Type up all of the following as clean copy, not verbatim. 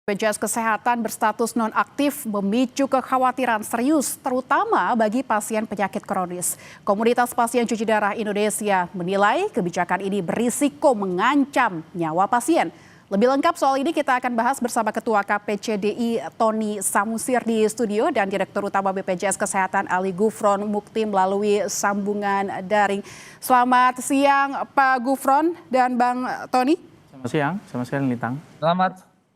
BPJS Kesehatan berstatus nonaktif memicu kekhawatiran serius, terutama bagi pasien penyakit kronis. Komunitas pasien cuci darah Indonesia menilai kebijakan ini berisiko mengancam nyawa pasien. Lebih lengkap soal ini kita akan bahas bersama Ketua KPCDI Tony Samusir di studio dan Direktur Utama BPJS Kesehatan Ali Gufron Mukti melalui sambungan daring. Selamat siang Pak Gufron dan Bang Tony. Selamat siang Lintang.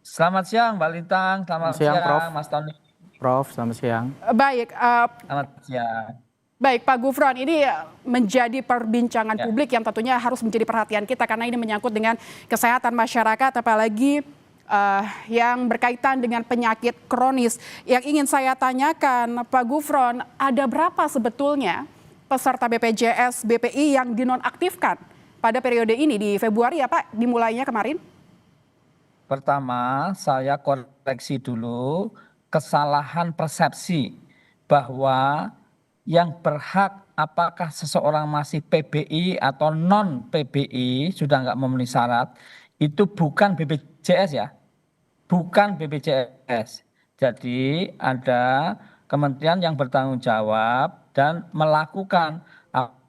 Selamat siang Mbak Lintang, selamat siang Prof. Mas Tony. Prof, selamat siang. Baik, Selamat siang. Baik Pak Gufron, ini menjadi perbincangan publik yang tentunya harus menjadi perhatian kita karena ini menyangkut dengan kesehatan masyarakat, apalagi yang berkaitan dengan penyakit kronis. Yang ingin saya tanyakan Pak Gufron, ada berapa sebetulnya peserta BPJS BPI yang dinonaktifkan pada periode ini di Februari ya Pak, dimulainya kemarin? Pertama, saya koreksi dulu kesalahan persepsi bahwa yang berhak apakah seseorang masih PBI atau non PBI sudah nggak memenuhi syarat itu bukan BPJS ya, bukan BPJS. Jadi ada kementerian yang bertanggung jawab dan melakukan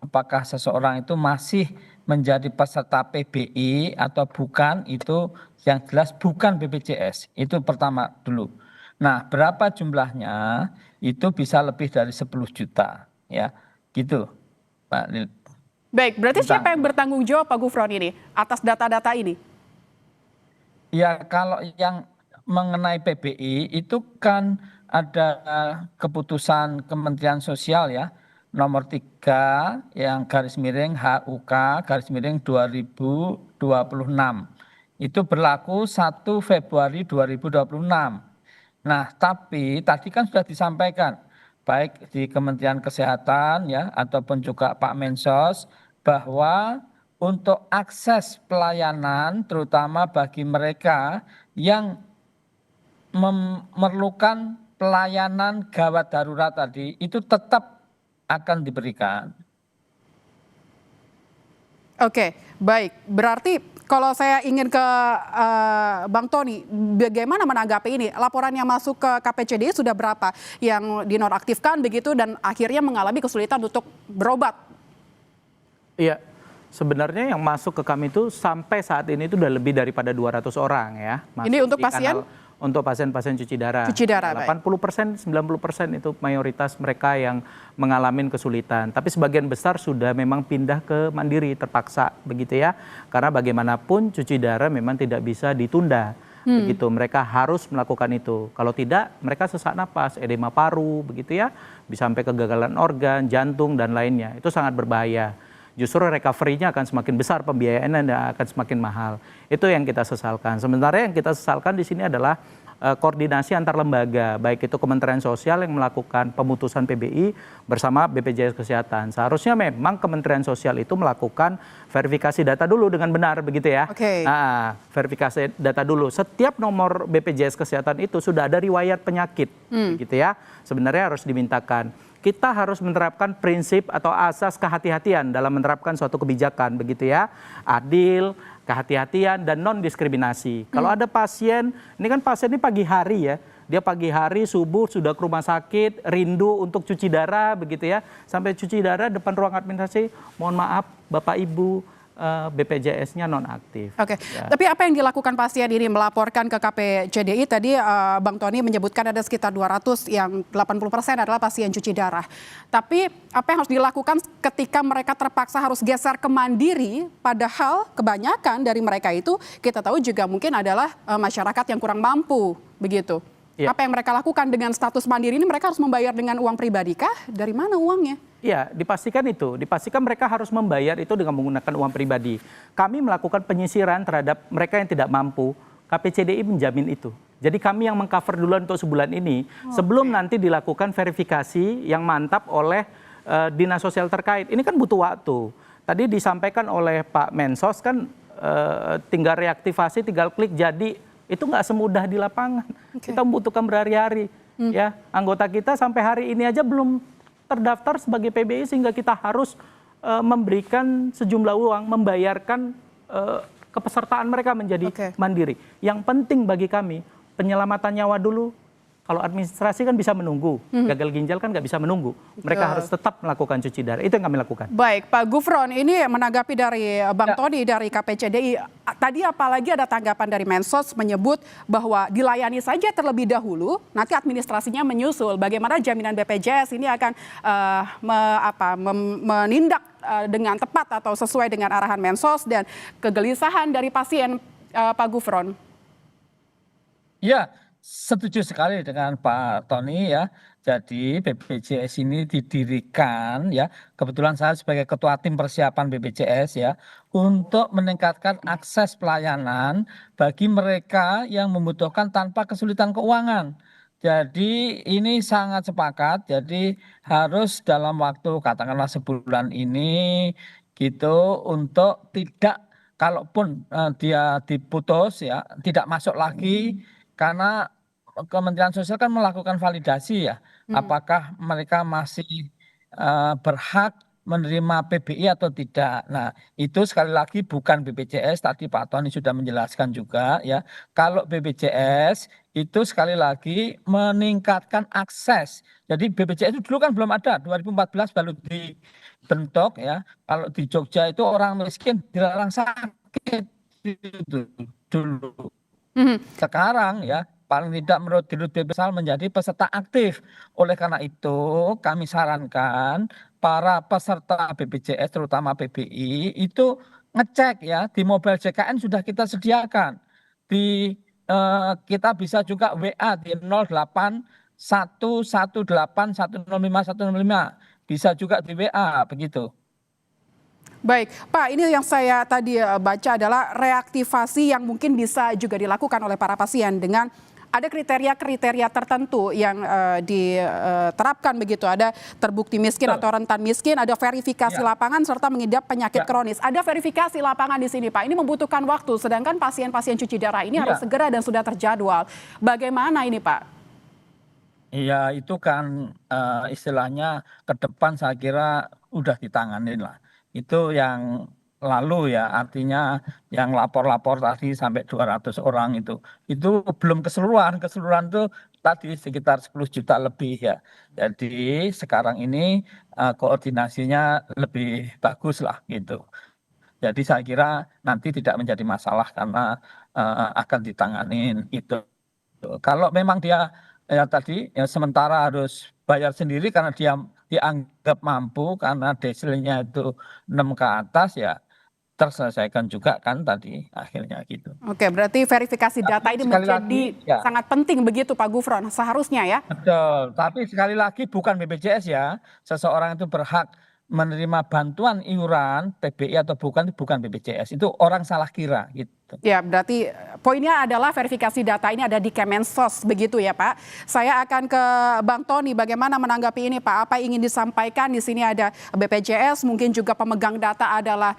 apakah seseorang itu masih menjadi peserta PBI atau bukan, itu yang jelas bukan BPJS. Itu pertama dulu. Nah, berapa jumlahnya? Itu bisa lebih dari 10 juta, ya. Gitu, Pak Lil. Baik, berarti siapa yang bertanggung jawab Pak Gufron ini atas data-data ini? Ya, kalau yang mengenai PBI itu kan ada keputusan Kementerian Sosial ya, nomor 3 yang garis miring HUK garis miring 2026. Itu berlaku 1 Februari 2026. Nah, tapi tadi kan sudah disampaikan baik di Kementerian Kesehatan ya ataupun juga Pak Mensos bahwa untuk akses pelayanan terutama bagi mereka yang memerlukan pelayanan gawat darurat tadi itu tetap akan diberikan. Oke, baik. Berarti kalau saya ingin ke Bang Tony, bagaimana menanggapi ini? Laporan yang masuk ke KPCDI sudah berapa yang dinonaktifkan begitu dan akhirnya mengalami kesulitan untuk berobat? Iya, sebenarnya yang masuk ke kami itu sampai saat ini itu sudah lebih daripada 200 orang ya. Ini untuk pasien? Untuk pasien-pasien cuci darah. Cuci darah, 80%, 90% itu mayoritas mereka yang mengalami kesulitan. Tapi sebagian besar sudah memang pindah ke mandiri, terpaksa begitu ya. Karena bagaimanapun cuci darah memang tidak bisa ditunda. Begitu, mereka harus melakukan itu. Kalau tidak, mereka sesak napas, edema paru, begitu ya. Bisa sampai kegagalan organ, jantung, dan lainnya. Itu sangat berbahaya. Justru recovery-nya akan semakin besar, pembiayaannya akan semakin mahal. Itu yang kita sesalkan. Sementara yang kita sesalkan di sini adalah koordinasi antar lembaga, baik itu Kementerian Sosial yang melakukan pemutusan PBI bersama BPJS Kesehatan. Seharusnya memang Kementerian Sosial itu melakukan verifikasi data dulu dengan benar, begitu ya. Nah, verifikasi data dulu. Setiap nomor BPJS Kesehatan itu sudah ada riwayat penyakit, gitu ya. Sebenarnya harus dimintakan. Kita harus menerapkan prinsip atau asas kehati-hatian dalam menerapkan suatu kebijakan, begitu ya. Adil, kehati-hatian, dan non-diskriminasi. Kalau ada pasien, ini kan pasien ini pagi hari ya. Dia pagi hari, subuh, sudah ke rumah sakit, rindu untuk cuci darah, begitu ya. Sampai cuci darah depan ruang administrasi, mohon maaf Bapak Ibu, BPJS-nya nonaktif. Oke, ya. Tapi apa yang dilakukan pasien ini melaporkan ke KPCDI tadi Bang Tony menyebutkan ada sekitar 200 yang 80% adalah pasien cuci darah. Tapi apa yang harus dilakukan ketika mereka terpaksa harus geser ke mandiri padahal kebanyakan dari mereka itu kita tahu juga mungkin adalah masyarakat yang kurang mampu begitu. Ya. Apa yang mereka lakukan dengan status mandiri ini, mereka harus membayar dengan uang pribadi kah? Dari mana uangnya? Iya, dipastikan itu. Dipastikan mereka harus membayar itu dengan menggunakan uang pribadi. Kami melakukan penyisiran terhadap mereka yang tidak mampu. KPCDI menjamin itu. Jadi kami yang mengcover duluan untuk sebulan ini. Sebelum nanti dilakukan verifikasi yang mantap oleh dinas sosial terkait. Ini kan butuh waktu. Tadi disampaikan oleh Pak Mensos kan tinggal reaktivasi, tinggal klik jadi. Itu nggak semudah di lapangan. Kita membutuhkan berhari-hari. Ya, anggota kita sampai hari ini aja belum terdaftar sebagai PBI sehingga kita harus memberikan sejumlah uang, membayarkan kepesertaan mereka menjadi mandiri. Yang penting bagi kami, penyelamatan nyawa dulu. Kalau administrasi kan bisa menunggu, gagal ginjal kan nggak bisa menunggu. Mereka harus tetap melakukan cuci darah. Itu yang kami lakukan. Baik, Pak Gufron, ini menanggapi dari Bang Tony dari KPCDI. Tadi apalagi ada tanggapan dari Mensos menyebut bahwa dilayani saja terlebih dahulu, nanti administrasinya menyusul. Bagaimana jaminan BPJS ini akan menindak dengan tepat atau sesuai dengan arahan Mensos dan kegelisahan dari pasien, Pak Gufron? Ya, setuju sekali dengan Pak Tony ya. Jadi BPJS ini didirikan ya, kebetulan saya sebagai ketua tim persiapan BPJS ya, untuk meningkatkan akses pelayanan bagi mereka yang membutuhkan tanpa kesulitan keuangan. Jadi ini sangat sepakat, jadi harus dalam waktu katakanlah sebulan ini gitu untuk tidak, kalaupun dia diputus ya, tidak masuk lagi karena Kementerian Sosial kan melakukan validasi ya, apakah mereka masih berhak menerima PBI atau tidak. Nah, itu sekali lagi bukan BPJS, tadi Pak Tony sudah menjelaskan juga ya. Kalau BPJS itu sekali lagi meningkatkan akses. Jadi BPJS itu dulu kan belum ada, 2014 baru dibentuk ya. Kalau di Jogja itu orang miskin dilarang sakit itu dulu. Sekarang ya paling tidak menurut Dirut BPSal menjadi peserta aktif. Oleh karena itu kami sarankan para peserta BPJS terutama PBI itu ngecek ya, di mobile JKN sudah kita sediakan. Kita bisa juga WA di 08118105 bisa juga di WA begitu. Baik, Pak, ini yang saya tadi baca adalah reaktivasi yang mungkin bisa juga dilakukan oleh para pasien dengan ada kriteria-kriteria tertentu yang diterapkan begitu. Ada terbukti miskin atau rentan miskin, ada verifikasi lapangan serta mengidap penyakit kronis. Ada verifikasi lapangan di sini, Pak. Ini membutuhkan waktu, sedangkan pasien-pasien cuci darah ini harus segera dan sudah terjadwal. Bagaimana ini, Pak? Iya, itu kan istilahnya ke depan saya kira udah ditanganin lah. Itu yang lalu ya, artinya yang lapor-lapor tadi sampai 200 orang itu belum keseluruhan itu tadi sekitar 10 juta lebih ya. Jadi sekarang ini koordinasinya lebih bagus lah gitu. Jadi saya kira nanti tidak menjadi masalah karena akan ditanganin itu. Kalau memang dia ya tadi ya sementara harus bayar sendiri karena dia dianggap mampu karena desilnya itu 6 ke atas ya terselesaikan juga kan tadi akhirnya gitu. Oke, berarti verifikasi data ini menjadi sangat penting begitu Pak Gufron, seharusnya ya? Betul, tapi sekali lagi bukan BPJS ya, seseorang itu berhak menerima bantuan iuran PBI atau bukan BPJS, itu orang salah kira gitu. Ya, berarti poinnya adalah verifikasi data ini ada di Kemensos begitu ya Pak. Saya akan ke Bang Tony, bagaimana menanggapi ini Pak? Apa yang ingin disampaikan? Di sini ada BPJS, mungkin juga pemegang data adalah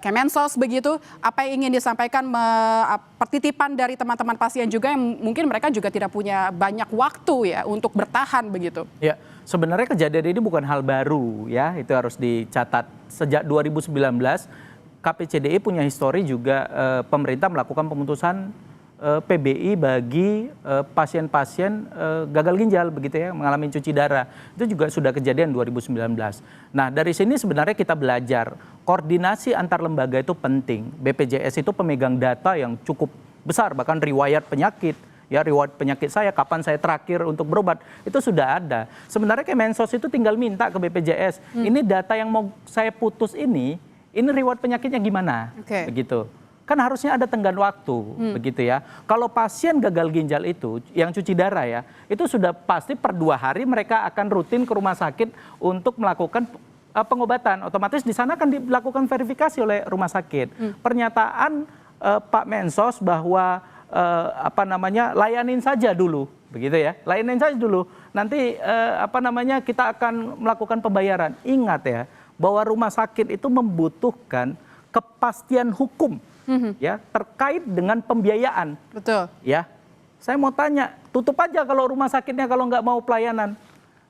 Kemensos begitu. Apa yang ingin disampaikan pertitipan dari teman-teman pasien juga yang mungkin mereka juga tidak punya banyak waktu ya untuk bertahan begitu? Ya, sebenarnya kejadian ini bukan hal baru ya, itu harus dicatat. Sejak 2019 KPCDI punya histori juga pemerintah melakukan pemutusan PBI bagi pasien-pasien gagal ginjal begitu ya, mengalami cuci darah. Itu juga sudah kejadian 2019. Nah, dari sini sebenarnya kita belajar koordinasi antar lembaga itu penting. BPJS itu pemegang data yang cukup besar, bahkan riwayat penyakit. Ya, riwayat penyakit saya, kapan saya terakhir untuk berobat, itu sudah ada. Sebenarnya Kemensos itu tinggal minta ke BPJS, ini data yang mau saya putus ini riwayat penyakitnya gimana, begitu. Kan harusnya ada tenggang waktu, begitu ya. Kalau pasien gagal ginjal itu, yang cuci darah ya, itu sudah pasti per 2 hari mereka akan rutin ke rumah sakit untuk melakukan pengobatan. Otomatis di sana akan dilakukan verifikasi oleh rumah sakit. Pernyataan Pak Mensos bahwa layanin saja dulu, begitu ya. Layanin saja dulu. Nanti kita akan melakukan pembayaran. Ingat ya, bahwa rumah sakit itu membutuhkan kepastian hukum ya terkait dengan pembiayaan. Betul. Ya, saya mau tanya, tutup aja kalau rumah sakitnya kalau nggak mau pelayanan.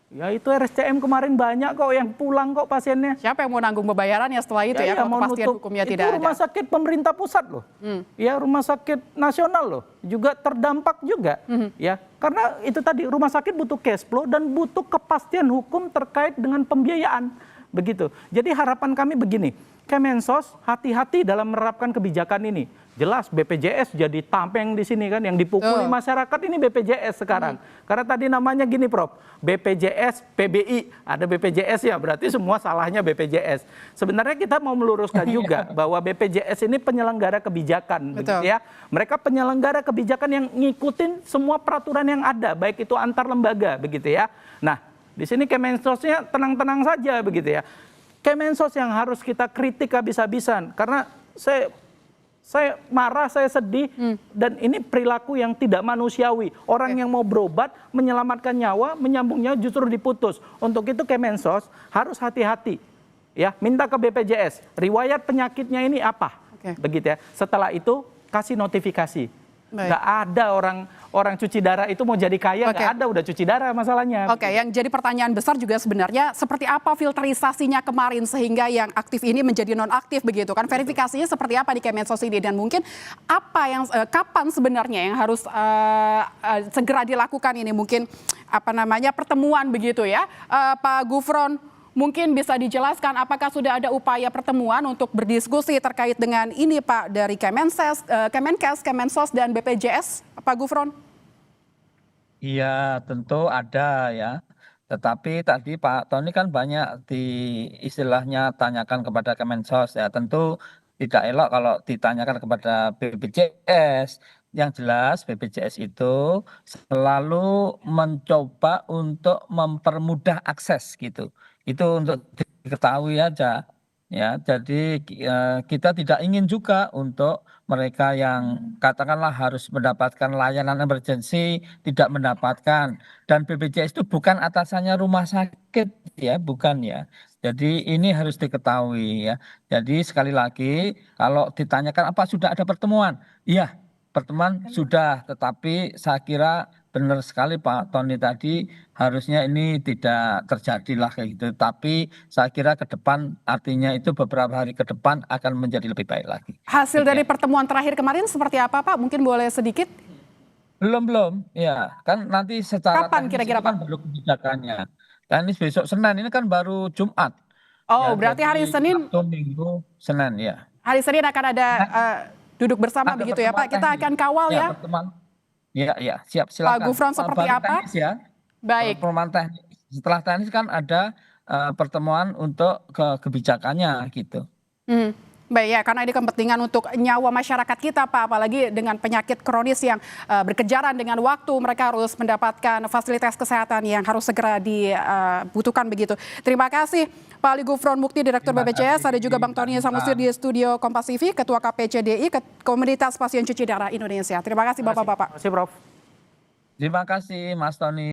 Ya itu RSCM kemarin banyak kok yang pulang kok pasiennya. Siapa yang mau nanggung pembayarannya setelah itu ya, kalau mau kepastian nutup. hukumnya Itu tidak rumah ada. sakit pemerintah pusat loh. Ya rumah sakit nasional loh. Juga terdampak juga. Ya karena itu tadi rumah sakit butuh cash flow dan butuh kepastian hukum terkait dengan pembiayaan. Begitu. Jadi harapan kami begini. Kemensos hati-hati dalam menerapkan kebijakan ini. Jelas BPJS jadi tameng di sini kan, yang dipukuli masyarakat ini BPJS sekarang. Karena tadi namanya gini Prof, BPJS, PBI, ada BPJS ya, berarti semua salahnya BPJS. Sebenarnya kita mau meluruskan juga bahwa BPJS ini penyelenggara kebijakan, begitu ya. Mereka penyelenggara kebijakan yang ngikutin semua peraturan yang ada, baik itu antar lembaga, begitu ya. Nah, di sini Kemensosnya tenang-tenang saja, begitu ya. Kemensos yang harus kita kritik habis-habisan, karena saya marah, saya sedih, dan ini perilaku yang tidak manusiawi. Orang yang mau berobat, menyelamatkan nyawa, menyambungnya justru diputus. Untuk itu Kemensos harus hati-hati. Ya, minta ke BPJS, riwayat penyakitnya ini apa? Begitu ya. Setelah itu kasih notifikasi. Nggak ada orang cuci darah itu mau jadi kaya, nggak ada, udah cuci darah masalahnya. Oke, yang jadi pertanyaan besar juga sebenarnya seperti apa filterisasinya kemarin sehingga yang aktif ini menjadi nonaktif begitu kan? Verifikasinya seperti apa di Kemensos ini, dan mungkin apa yang kapan sebenarnya yang harus segera dilakukan ini, mungkin apa namanya pertemuan begitu ya, Pak Gufron. Mungkin bisa dijelaskan apakah sudah ada upaya pertemuan untuk berdiskusi terkait dengan ini Pak, dari Kemenkes, Kemensos, dan BPJS, Pak Gufron? Iya, tentu ada ya. Tetapi tadi Pak Tony kan banyak istilahnya tanyakan kepada Kemensos ya. Tentu tidak elok kalau ditanyakan kepada BPJS. Yang jelas BPJS itu selalu mencoba untuk mempermudah akses gitu. Itu untuk diketahui aja. Ya, jadi kita tidak ingin juga untuk mereka yang katakanlah harus mendapatkan layanan emergency tidak mendapatkan, dan BPJS itu bukan atasannya rumah sakit ya, bukan ya. Jadi ini harus diketahui ya. Jadi sekali lagi kalau ditanyakan apa sudah ada pertemuan? Iya, pertemuan sudah, tetapi saya kira benar sekali Pak Tony tadi, harusnya ini tidak terjadilah kayak gitu. Tapi saya kira ke depan, artinya itu beberapa hari ke depan akan menjadi lebih baik lagi. Hasil dari pertemuan terakhir kemarin seperti apa Pak? Mungkin boleh sedikit? Belum, ya kan nanti secara Kapan teknis kira-kira itu kan Pak? baru kebijakannya. Teknis besok Senin, ini kan baru Jumat. Oh, Ya, berarti hari jadi Senin, Sabtu, Minggu, Senin ya. hari Senin akan ada duduk bersama Ada begitu ya Pak? pertemuan Kita teknis. akan kawal ya. Pertemuan. Ya, siap, Pak silakan. Gufron seperti Baru apa? teknis ya. Baik. Pertemuan teknis. Setelah teknis kan ada pertemuan untuk kebijakannya gitu. Baik ya, karena ini kepentingan untuk nyawa masyarakat kita Pak, apalagi dengan penyakit kronis yang berkejaran dengan waktu, mereka harus mendapatkan fasilitas kesehatan yang harus segera dibutuhkan begitu. Terima kasih Pak Ali Gufron Mukti, Direktur BPJS, ada juga Bang Tony Samusir di studio Kompas TV, Ketua KPCDI, Komunitas Pasien Cuci Darah Indonesia. Terima kasih Bapak-Bapak. Terima kasih Prof. Terima kasih Mas Tony.